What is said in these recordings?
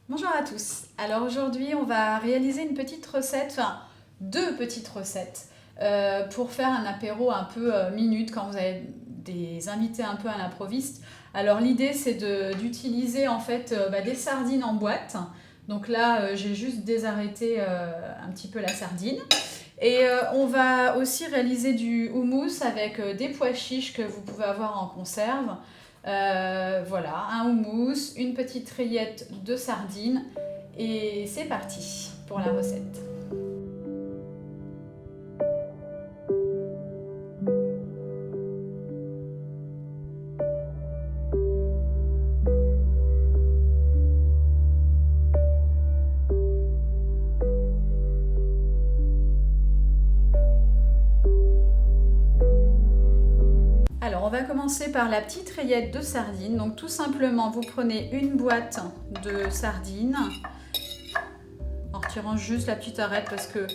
Bonjour à tous. Alors aujourd'hui, on va réaliser une petite recette, enfin deux petites recettes pour faire un apéro un peu minute quand vous avez des invités un peu à l'improviste. Alors l'idée c'est d'utiliser en fait des sardines en boîte. Donc là, j'ai juste désarrêté un petit peu la sardine. Et on va aussi réaliser du houmous avec des pois chiches que vous pouvez avoir en conserve. Voilà, un houmous, une petite rillette de sardines et c'est parti pour la recette. Alors on va commencer par la petite rillette de sardines. Donc tout simplement vous prenez une boîte de sardines en retirant juste la petite arête parce que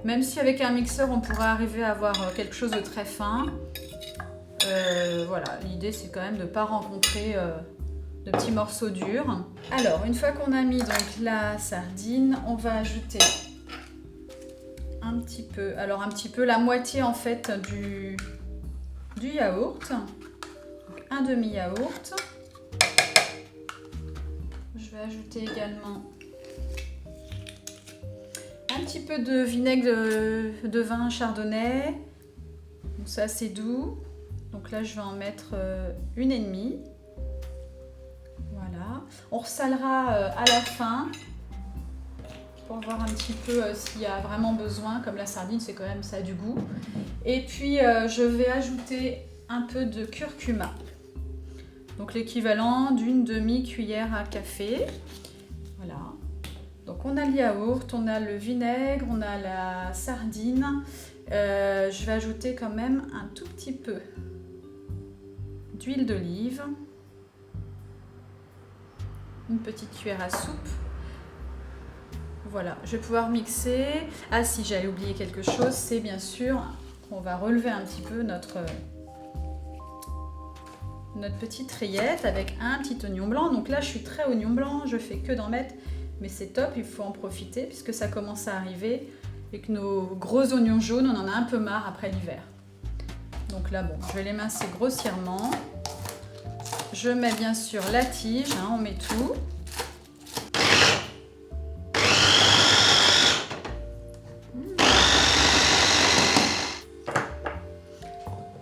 même si avec un mixeur on pourrait arriver à avoir quelque chose de très fin, voilà, l'idée c'est quand même de ne pas rencontrer de petits morceaux durs. Alors une fois qu'on a mis donc la sardine, on va ajouter un petit peu la moitié en fait du yaourt, donc un demi-yaourt. Je vais ajouter également un petit peu de vinaigre de vin chardonnay. Donc ça c'est doux. Donc là je vais en mettre une et demie. Voilà. On ressalera à la fin pour voir un petit peu s'il y a vraiment besoin. Comme la sardine c'est quand même ça a du goût. Et puis je vais ajouter un peu de curcuma. Donc l'équivalent d'une demi-cuillère à café. Voilà. Donc on a le yaourt, on a le vinaigre, on a la sardine. Je vais ajouter quand même un tout petit peu d'huile d'olive. Une petite cuillère à soupe. Voilà, je vais pouvoir mixer. Ah si, j'allais oublier quelque chose, c'est bien sûr, on va relever un petit peu notre petite rillette avec un petit oignon blanc. Donc là, je suis très oignon blanc, je fais que d'en mettre, mais c'est top, il faut en profiter puisque ça commence à arriver et que nos gros oignons jaunes, on en a un peu marre après l'hiver. Donc là, bon, je vais les mincer grossièrement. Je mets bien sûr la tige, on met tout.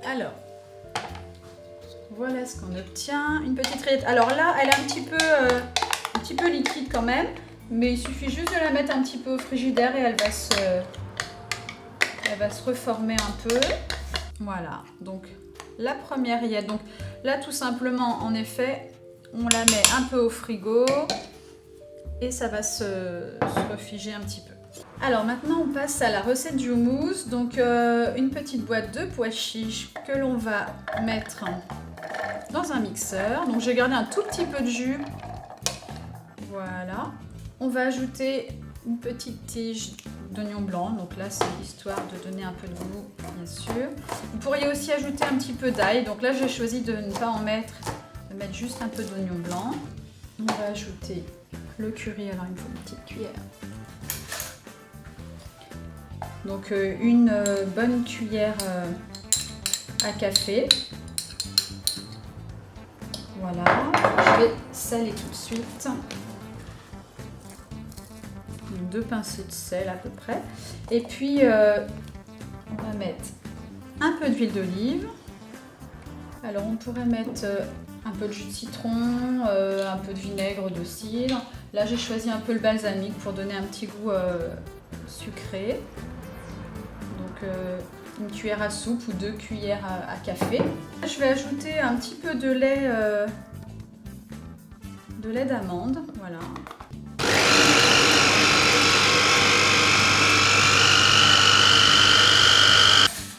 Alors, voilà ce qu'on obtient. Une petite rillette. Alors là, elle est un petit peu liquide quand même, mais il suffit juste de la mettre un petit peu au frigidaire et elle va se reformer un peu. Voilà, donc la première rillette. Donc là, tout simplement, en effet, on la met un peu au frigo et ça va se refiger un petit peu. Alors maintenant, on passe à la recette du houmous. Donc une petite boîte de pois chiches que l'on va mettre dans un mixeur. Donc j'ai gardé un tout petit peu de jus. Voilà. On va ajouter une petite tige d'oignon blanc. Donc là, c'est histoire de donner un peu de goût, bien sûr. Vous pourriez aussi ajouter un petit peu d'ail. Donc là, j'ai choisi de ne pas en mettre, de mettre juste un peu d'oignon blanc. On va ajouter le curry. Alors, il me faut une petite cuillère. Donc une bonne cuillère à café. Voilà, je vais saler tout de suite. 2 pincées de sel à peu près. Et puis on va mettre un peu d'huile d'olive. Alors on pourrait mettre un peu de jus de citron, un peu de vinaigre de cidre. Là j'ai choisi un peu le balsamique pour donner un petit goût sucré. Donc une cuillère à soupe ou 2 cuillères à café. Je vais ajouter un petit peu de lait d'amande, voilà.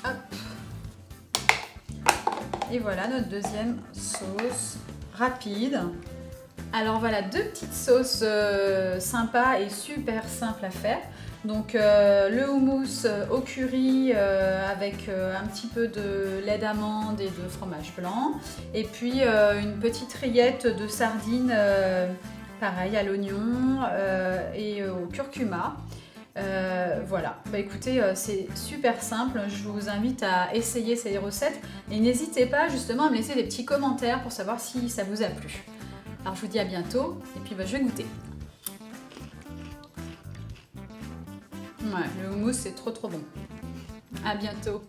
Hop. Et voilà notre deuxième sauce rapide. Alors voilà, 2 petites sauces sympas et super simples à faire. Donc le houmous au curry avec un petit peu de lait d'amande et de fromage blanc. Et puis une petite rillette de sardines pareil à l'oignon et au curcuma. Voilà, bah écoutez, c'est super simple, je vous invite à essayer ces recettes et n'hésitez pas justement à me laisser des petits commentaires pour savoir si ça vous a plu. Alors je vous dis à bientôt et puis bah, je vais goûter. Ouais, le houmous c'est trop bon. À bientôt.